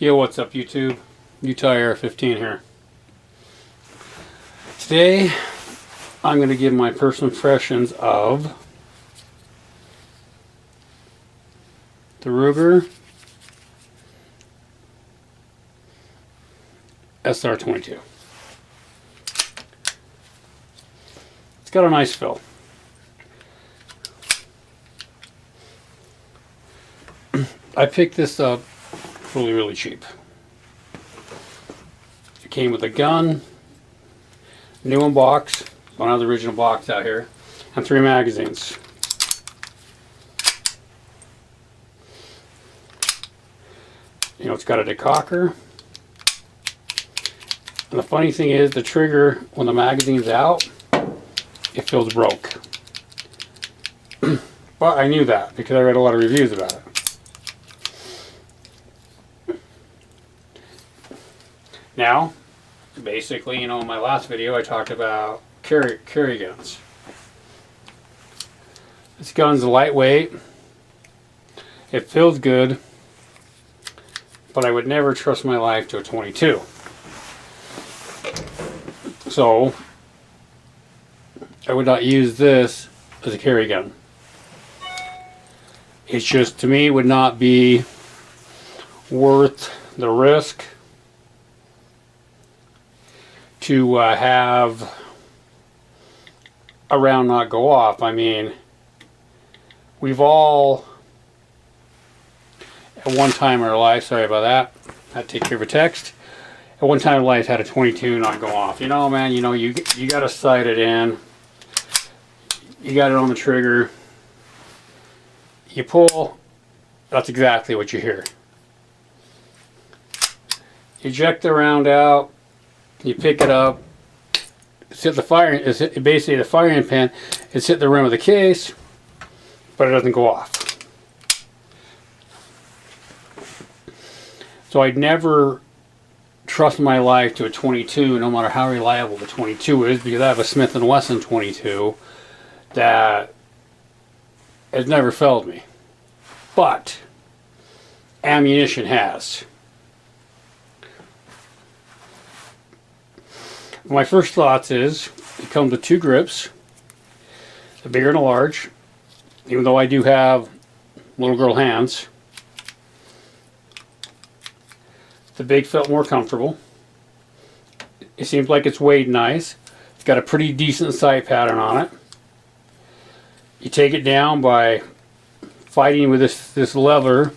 Yo, what's up YouTube? Utah Air 15 here. Today I'm going to give my personal impressions of the Ruger SR22. It's got a nice fill. I picked this up really cheap. It came with a gun, new in box, one of the original box out here, and 3 magazines. You know, it's got a decocker. And the funny thing is, the trigger, when the magazine's out, it feels broke. But I knew that because I read a lot of reviews about it. Now, basically, you know, in my last video I talked about carry guns. This gun's lightweight. It feels good, but I would never trust my life to a 22. So, I would not use this as a carry gun. It's just, to me, would not be worth the risk to have a round not go off. I mean, we've all at one time in our life, sorry about that, I had to take care of a text. At one time in life had a 22 not go off. You know, man, you know, you got to sight it in. You got it on the trigger. You pull, that's exactly what you hear. You eject the round out. You pick it up, it's hit the firing, basically the firing pin, it's hit the rim of the case, but it doesn't go off. So I'd never trust my life to a 22, no matter how reliable the 22 is, because I have a Smith & Wesson 22 that has never failed me. But ammunition has. My first thoughts is, it comes with 2 grips, a bigger and a large, even though I do have little girl hands. The big felt more comfortable. It seems like it's weighed nice. It's got a pretty decent sight pattern on it. You take it down by fighting with this lever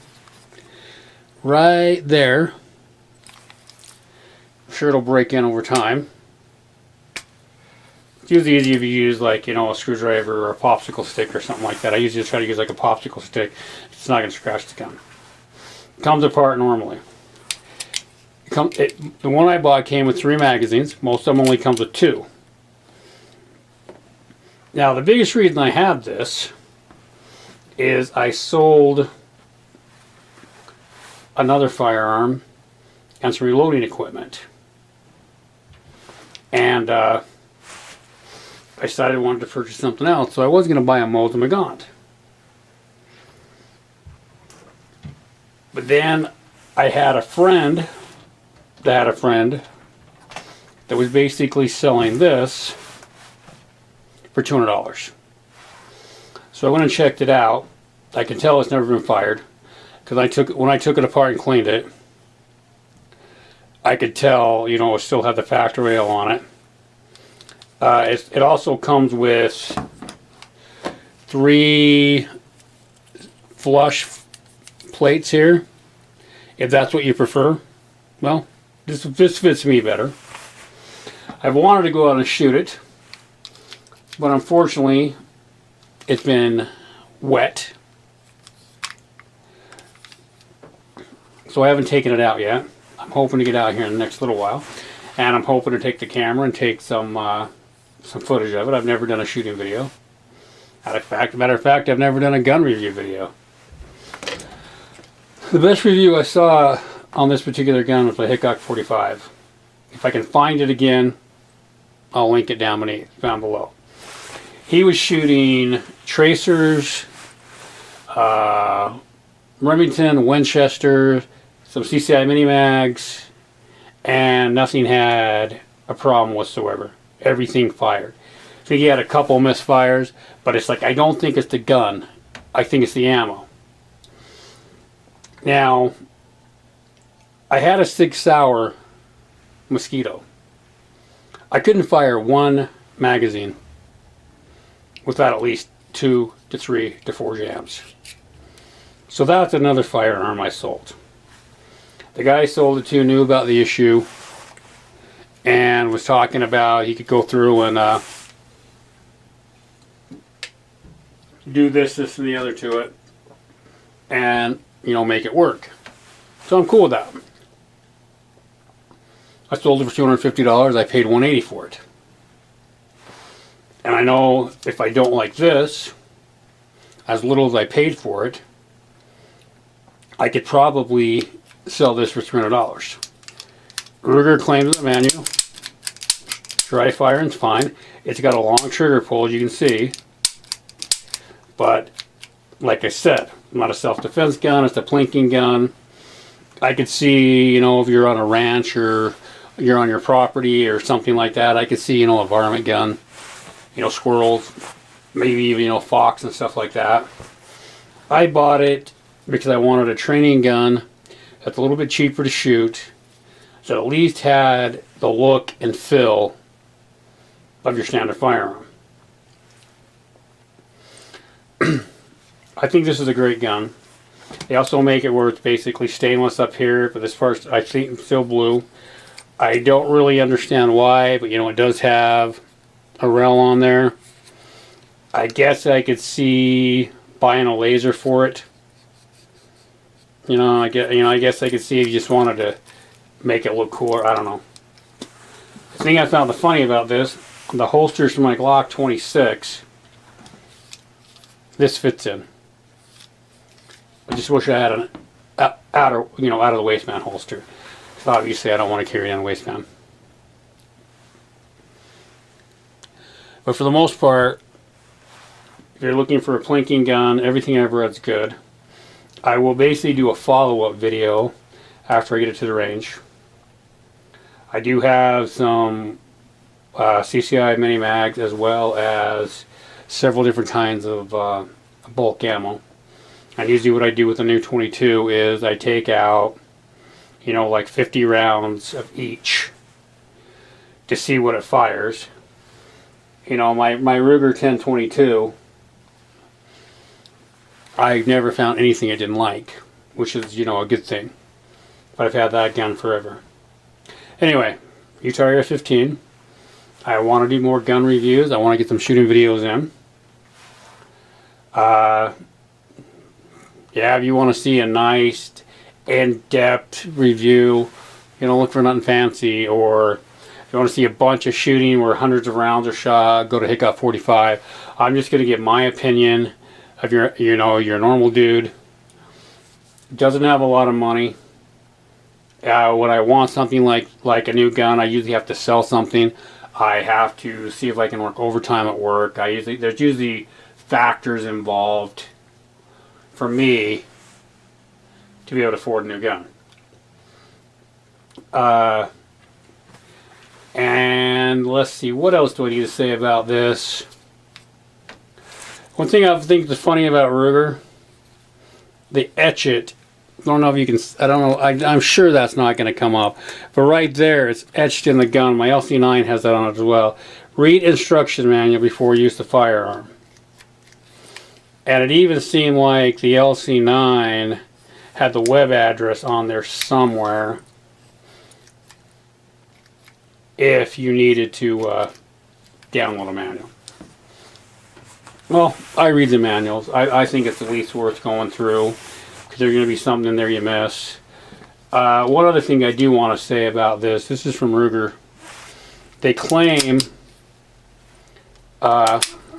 right there. I'm sure it'll break in over time. It's usually easy if you use, like, you know, a screwdriver or a popsicle stick or something like that. I usually try to use like a popsicle stick. It's not going to scratch the gun. It comes apart normally. The one I bought came with 3 magazines. Most of them only comes with 2. Now, the biggest reason I have this is I sold another firearm and some reloading equipment. And I decided I wanted to purchase something else, so I was going to buy a Mosin Nagant. But then I had a friend that was basically selling this for $200. So I went and checked it out. I can tell it's never been fired, because when I took it apart and cleaned it, I could tell, you know, it still had the factory rail on it. It also comes with 3 flush plates here, if that's what you prefer. Well, this fits me better. I've wanted to go out and shoot it, but unfortunately it's been wet, so I haven't taken it out yet. I'm hoping to get out here in the next little while, and I'm hoping to take the camera and take some footage of it. I've never done a shooting video. Matter of fact, I've never done a gun review video. The best review I saw on this particular gun was by Hickok 45. If I can find it again, I'll link it down below. He was shooting tracers, Remington, Winchester, some CCI mini mags, and nothing had a problem whatsoever. Everything fired. I think he had a couple misfires, but it's like, I don't think it's the gun. I think it's the ammo. Now, I had a Sig Sauer Mosquito. I couldn't fire one magazine without at least 2 to 3 to 4 jams. So that's another firearm I sold. The guy I sold it to knew about the issue and was talking about he could go through and do this, this, and the other to it, and, you know, make it work. So I'm cool with that. I sold it for $250. I paid $180 for it. And I know if I don't like this, as little as I paid for it, I could probably sell this for $300. Ruger claims the manual. Dry firing's fine. It's got a long trigger pull, as you can see. But, like I said, not a self-defense gun, it's a plinking gun. I could see, you know, if you're on a ranch or you're on your property or something like that, I could see, you know, a varmint gun, you know, squirrels, maybe even, you know, fox and stuff like that. I bought it because I wanted a training gun that's a little bit cheaper to shoot, that at least had the look and feel of your standard firearm. I think this is a great gun. They also make it where it's basically stainless up here, but this part I think it's still blue. I don't really understand why, but you know, it does have a rail on there. I guess I could see buying a laser for it. You know, I guess I could see if you just wanted to make it look cooler. I don't know. The thing I found the funny about this, the holsters for my Glock 26, this fits in. I just wish I had an out of the waistband holster. So obviously I don't want to carry it on the waistband. But for the most part, if you're looking for a plinking gun, everything I've read's good. I will basically do a follow-up video after I get it to the range. I do have some CCI mini mags as well as several different kinds of bulk ammo. And usually what I do with the new 22 is I take out, you know, like 50 rounds of each to see what it fires. You know, my Ruger 1022, I've never found anything I didn't like, which is, you know, a good thing. But I've had that gun forever. Anyway, Utah 15. I want to do more gun reviews. I want to get some shooting videos in. Yeah, if you want to see a nice in-depth review, you know, look for nothing fancy, or if you want to see a bunch of shooting where hundreds of rounds are shot, go to Hickok 45. I'm just going to give my opinion of your normal dude. Doesn't have a lot of money. When I want something like a new gun, I usually have to sell something. I have to see if I can work overtime at work. There's usually factors involved for me to be able to afford a new gun. And let's see, what else do I need to say about this? One thing I think is funny about Ruger, they etch it. I don't know if you can, I don't know, I'm sure that's not going to come up. But right there, it's etched in the gun. My LC9 has that on it as well. Read instruction manual before use the firearm. And it even seemed like the LC9 had the web address on there somewhere if you needed to download a manual. Well, I read the manuals. I think it's at least worth going through, because there's going to be something in there you miss. One other thing I do want to say about this is from Ruger. They claim,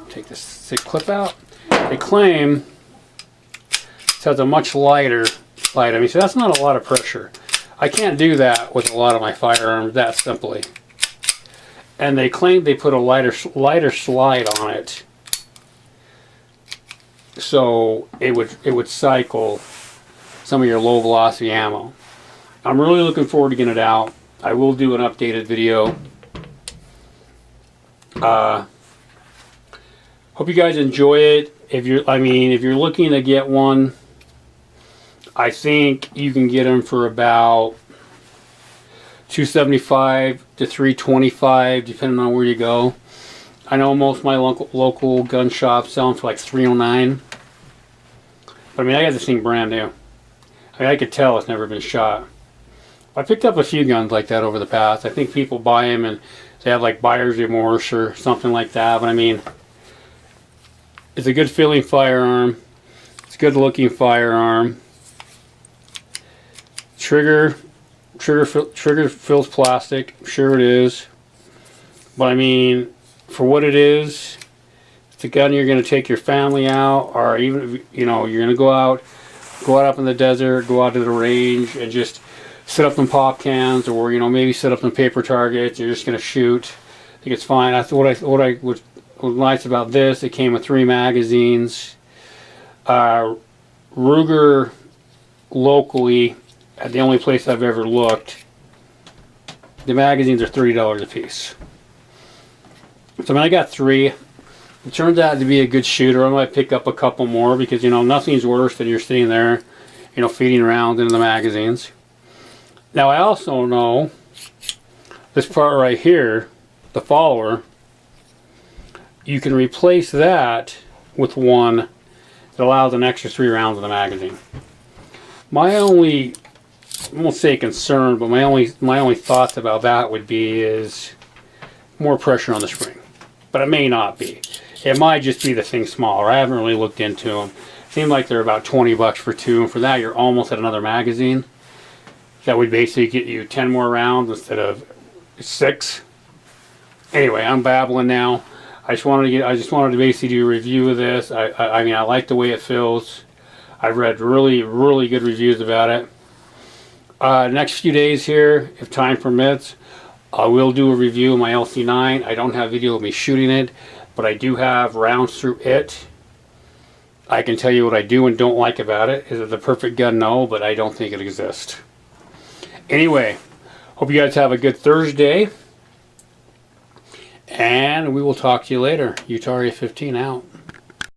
take this thick clip out. They claim it has a much lighter light. I mean, so that's not a lot of pressure. I can't do that with a lot of my firearms that simply. And they claim they put a lighter slide on it, so it would cycle some of your low velocity ammo. I'm really looking forward to getting it out. I will do an updated video. Hope you guys enjoy it. If you're looking to get one, I think you can get them for about $275 to $325, depending on where you go. I know most of my local gun shops sell them for like $309. But I mean, I got this thing brand new. I mean, I could tell it's never been shot. I picked up a few guns like that over the past. I think people buy them and they have like buyer's remorse or something like that. But I mean, it's a good feeling firearm. It's a good looking firearm. Trigger feels plastic. Sure it is. But I mean, for what it is, it's a gun you're going to take your family out, or even if, you know, you're going to go out up in the desert, go out to the range, and just set up some pop cans, or you know, maybe set up some paper targets. You're just going to shoot. I think it's fine. What was nice about this, it came with 3 magazines. Ruger locally, at the only place I've ever looked, the magazines are $30 a piece. So I mean, I got 3. It turns out to be a good shooter. I might pick up a couple more because, you know, nothing's worse than you're sitting there, you know, feeding around into the magazines. Now I also know this part right here, the follower, you can replace that with one that allows an extra 3 rounds in the magazine. My only, I won't say concern, but my only thoughts about that would be is more pressure on the spring. But it may not be. It might just be the thing smaller. I haven't really looked into them. Seemed like they're about 20 bucks for 2, and for that you're almost at another magazine. That would basically get you 10 more rounds instead of 6. Anyway, I'm babbling now. I just wanted to basically do a review of this. I mean, I like the way it feels. I've read really good reviews about it. Next few days here, if time permits, I will do a review of my LC9. I don't have video of me shooting it, but I do have rounds through it. I can tell you what I do and don't like about it. Is it the perfect gun? No, but I don't think it exists. Anyway, hope you guys have a good Thursday, and we will talk to you later. Utaria 15 out.